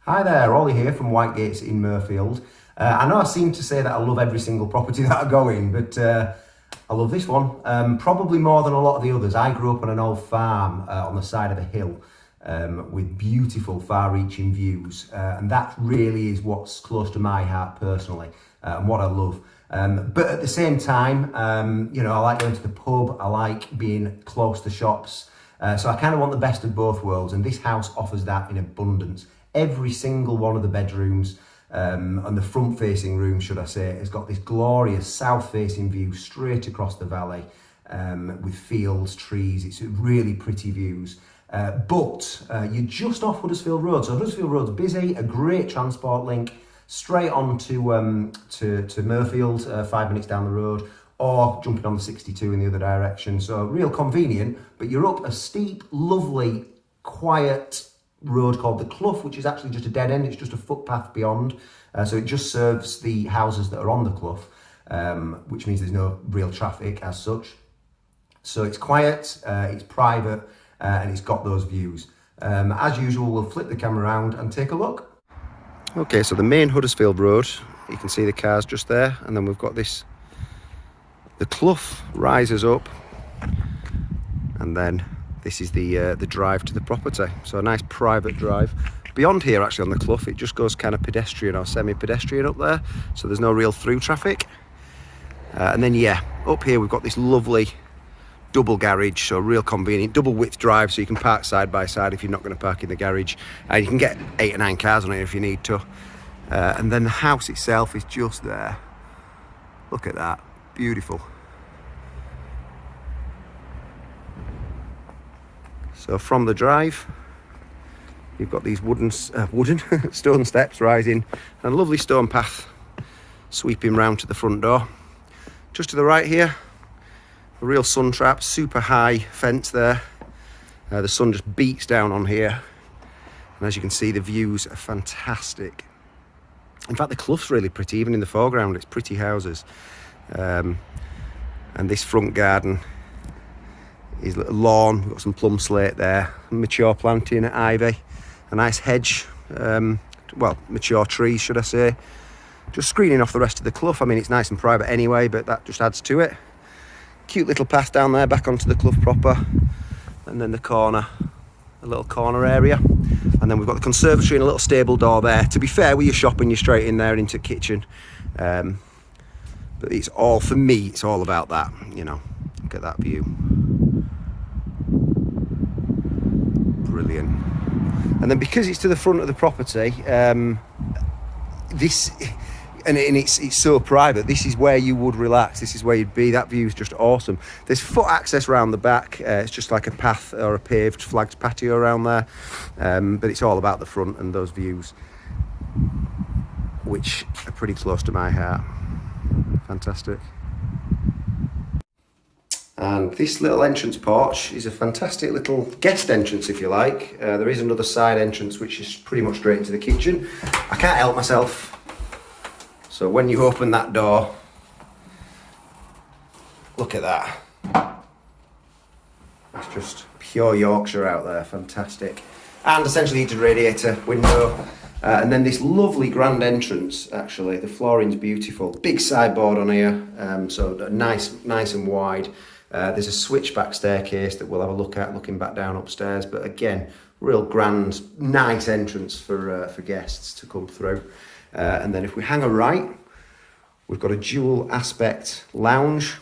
Hi there, Olly here from Whitegates in Mirfield. I know I seem to say that I love every single property that I go in, but I love this one, probably more than a lot of the others. I grew up on an old farm on the side of a hill with beautiful far-reaching views, and that really is what's close to my heart personally, and what I love. But at the same time, I like going to the pub, I like being close to shops, so I kind of want the best of both worlds, and this house offers that in abundance. Every single one of the bedrooms and the front-facing room, should I say, has got this glorious south-facing view straight across the valley with fields, trees. It's really pretty views. But you're just off Huddersfield Road. So Huddersfield Road's busy, a great transport link, straight on to Mirfield, 5 minutes down the road, or jumping on the 62 in the other direction. So real convenient, but you're up a steep, lovely, quiet road called the Clough, which is actually just a dead end. It's just a footpath beyond. So it just serves the houses that are on the Clough, which means there's no real traffic as such. So it's quiet, it's private, and it's got those views. As usual, we'll flip the camera around and take a look. Okay, so the main Huddersfield Road, you can see the cars just there, and then we've got this, the Clough rises up, and then this is the drive to the property. So a nice private drive. Beyond here, actually, on the Clough, it just goes kind of pedestrian or semi-pedestrian up there, so there's no real through traffic. And then, yeah, up here we've got this lovely double garage, so real convenient, double width drive, so you can park side by side if you're not going to park in the garage. You can get 8 or 9 cars on it if you need to. And then the house itself is just there. Look at that, beautiful. So from the drive, you've got these wooden stone steps rising, and a lovely stone path sweeping round to the front door. Just to the right here, a real sun trap, super high fence there. The sun just beats down on here, and as you can see, the views are fantastic. In fact, the Clough's really pretty, even in the foreground. It's pretty houses, and this front garden is a lawn. We've got some plum slate there, mature planting, ivy, a nice hedge, well, mature trees, should I say, just screening off the rest of the Clough. I mean, it's nice and private anyway, but that just adds to it. Cute little path down there back onto the Clough proper, and then the corner, a little corner area, and then we've got the conservatory and a little stable door there. To be fair, with your shopping, you're straight in there and into the kitchen, but it's all, for me, it's all about that, you know. Look at that view. Brilliant. And then because it's to the front of the property, it's so private, this is where you would relax, this is where you'd be. That view is just awesome. There's foot access around the back, it's just like a path or a paved flagged patio around there, but it's all about the front and those views, which are pretty close to my heart. Fantastic. And this little entrance porch is a fantastic little guest entrance, if you like. There is another side entrance which is pretty much straight into the kitchen. I can't help myself. So when you open that door, look at that. It's just pure Yorkshire out there, fantastic. And essentially heated radiator, window. And then this lovely grand entrance, actually. The flooring's beautiful. Big sideboard on here, so nice and wide. There's a switchback staircase that we'll have a look at, looking back down upstairs. But again, real grand, nice entrance for guests to come through. And then if we hang a right, we've got a dual aspect lounge.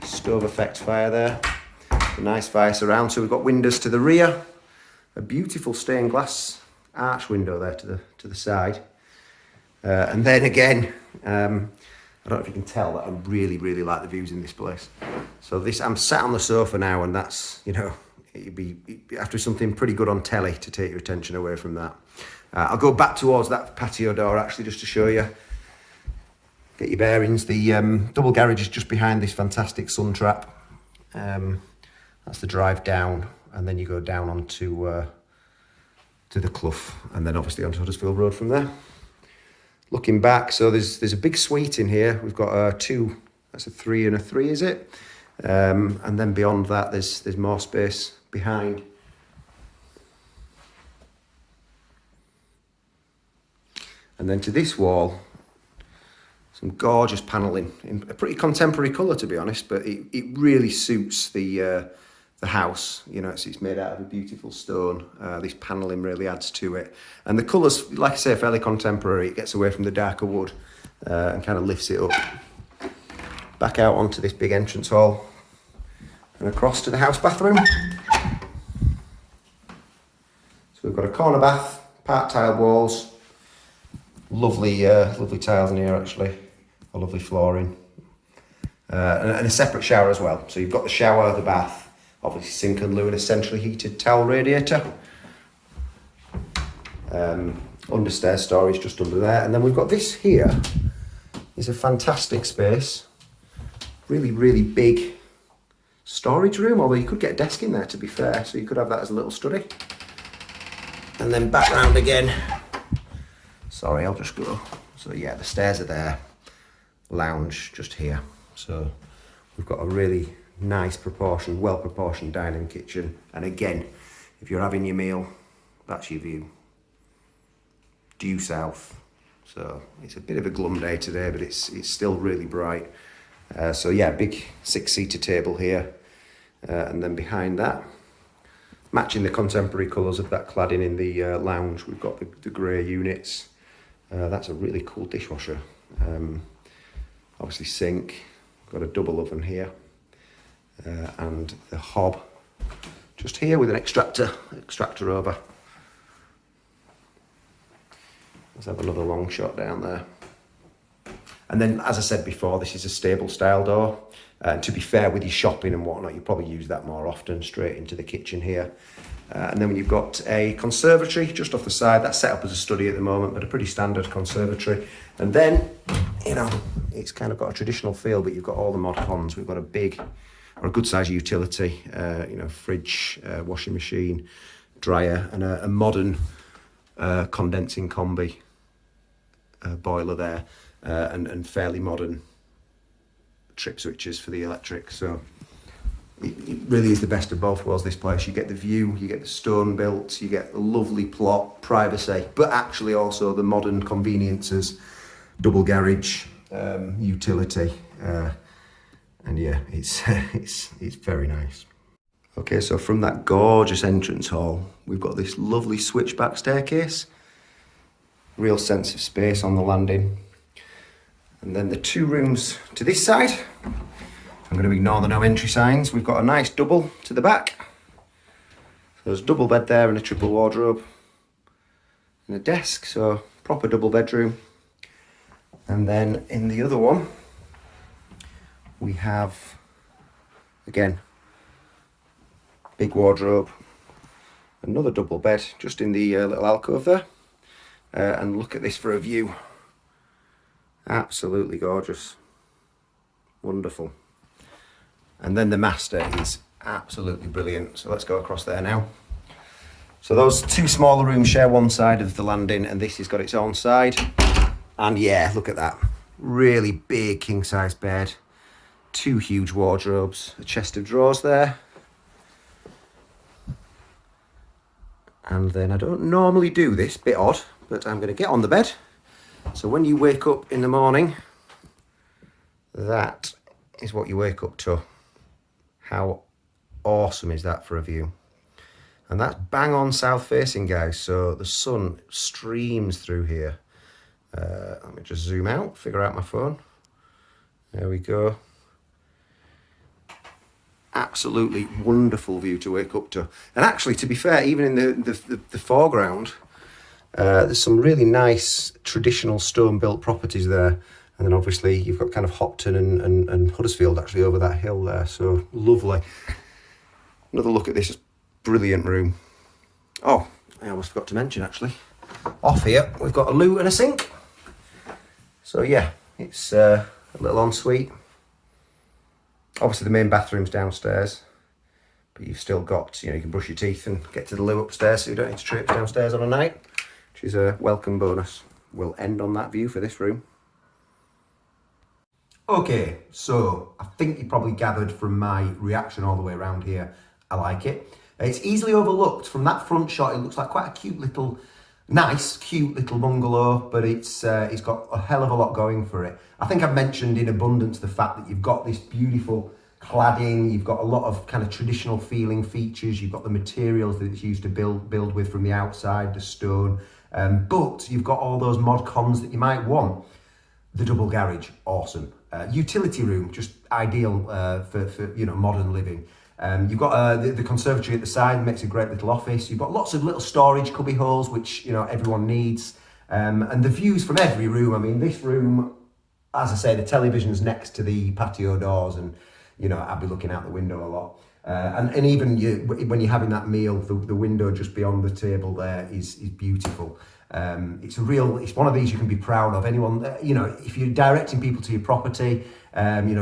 Stove effect fire there. A nice fire surround. So we've got windows to the rear. A beautiful stained glass arch window there to the side. And then again, I don't know if you can tell that I really, really like the views in this place. So I'm sat on the sofa now, and that's, you know, it'd be after something pretty good on telly to take your attention away from that. I'll go back towards that patio door actually, just to show you, get your bearings. The double garage is just behind this fantastic sun trap. That's the drive down, and then you go down onto to the Clough, and then obviously onto Huddersfield Road from there. Looking back, so there's a big suite in here. We've got two, that's a 3 and a 3, is it? And then beyond that, there's more space behind. And then to this wall, some gorgeous panelling in a pretty contemporary colour, to be honest, but it really suits the house. You know, it's made out of a beautiful stone. This panelling really adds to it. And the colours, like I say, are fairly contemporary. It gets away from the darker wood and kind of lifts it up. Back out onto this big entrance hall and across to the house bathroom. So we've got a corner bath, part tiled walls, lovely tiles in here actually, a lovely flooring, and a separate shower as well. So you've got the shower, the bath, obviously sink and loo, and a centrally heated towel radiator. Understairs storage just under there, and then we've got this here. It's a fantastic space, really big storage room, although you could get a desk in there, to be fair, so you could have that as a little study. And then back round again. Sorry, I'll just go. So yeah, the stairs are there. Lounge just here. So we've got a really nice proportioned, well-proportioned dining kitchen. And again, if you're having your meal, that's your view. Due south. So it's a bit of a glum day today, but it's still really bright. So yeah, big 6-seater table here. And then behind that, matching the contemporary colours of that cladding in the lounge, we've got the grey units. That's a really cool dishwasher. Obviously sink, got a double oven here. And the hob just here with an extractor over. Let's have another long shot down there. And then, as I said before, this is a stable style door. To be fair, with your shopping and whatnot, you probably use that more often, straight into the kitchen here. And then you've got a conservatory just off the side. That's set up as a study at the moment, but a pretty standard conservatory. And then, you know, it's kind of got a traditional feel, but you've got all the mod cons. We've got a big, or a good size utility, you know, fridge, washing machine, dryer, and a modern condensing combi boiler there, and fairly modern trip switches for the electric. So it really is the best of both worlds, this place. You get the view, you get the stone built, you get a lovely plot, privacy, but actually also the modern conveniences, double garage, utility, and yeah, it's very nice. Okay, so from that gorgeous entrance hall, we've got this lovely switchback staircase, real sense of space on the landing. And then the two rooms to this side, I'm going to ignore the no entry signs. We've got a nice double to the back. So there's a double bed there and a triple wardrobe and a desk, so proper double bedroom. And then in the other one, we have, again, big wardrobe, another double bed just in the little alcove there. And look at this for a view. Absolutely gorgeous. Wonderful. And then the master is absolutely brilliant. So let's go across there now. So those two smaller rooms share one side of the landing, and this has got its own side. And yeah, look at that. Really big king size bed. Two huge wardrobes, a chest of drawers there. And then I don't normally do this, bit odd, but I'm going to get on the bed. So when you wake up in the morning, that is what you wake up to. How awesome is that for a view? And that's bang on south facing, guys. So the sun streams through here. Let me just zoom out, figure out my phone. There we go. Absolutely wonderful view to wake up to. And actually, to be fair, even in the foreground, there's some really nice traditional stone built properties there. And then obviously you've got kind of Hopton and Huddersfield actually over that hill there. So lovely. Another look at this brilliant room. Oh, I almost forgot to mention actually, off here we've got a loo and a sink. So yeah, it's a little ensuite. Obviously the main bathroom's downstairs, but you've still got, you know, you can brush your teeth and get to the loo upstairs, so you don't need to traipse downstairs on a night, which is a welcome bonus. We'll end on that view for this room. Okay, so I think you probably gathered from my reaction all the way around here, I like it. It's easily overlooked. From that front shot, it looks like quite a cute little Nice, cute little bungalow, but it's got a hell of a lot going for it. I think I've mentioned in abundance the fact that you've got this beautiful cladding, you've got a lot of kind of traditional feeling features, you've got the materials that it's used to build with from the outside, the stone, but you've got all those mod cons that you might want. The double garage, awesome. Utility room, just ideal for modern living. You've got the conservatory at the side, makes a great little office. You've got lots of little storage cubby holes, which everyone needs. And the views from every room. I mean, this room, as I say, the television's next to the patio doors, and I'd be looking out the window a lot. And even when you're having that meal, the window just beyond the table there is beautiful. It's one of these you can be proud of. Anyone, if you're directing people to your property,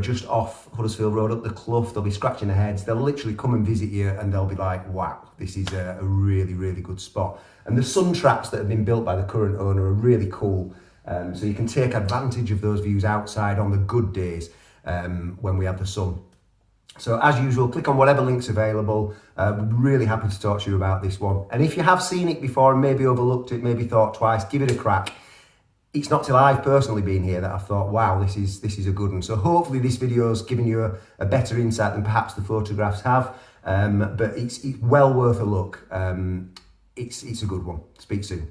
just off Huddersfield Road up the Clough, they'll be scratching their heads. They'll literally come and visit you and they'll be like, wow, this is a really, really good spot. And the sun traps that have been built by the current owner are really cool. So you can take advantage of those views outside on the good days when we have the sun. So as usual, click on whatever link's available. We're really happy to talk to you about this one. And if you have seen it before and maybe overlooked it, maybe thought twice, give it a crack. It's not till I've personally been here that I've thought, wow, this is a good one. So hopefully this video's given you a better insight than perhaps the photographs have. But it's well worth a look. It's a good one. Speak soon.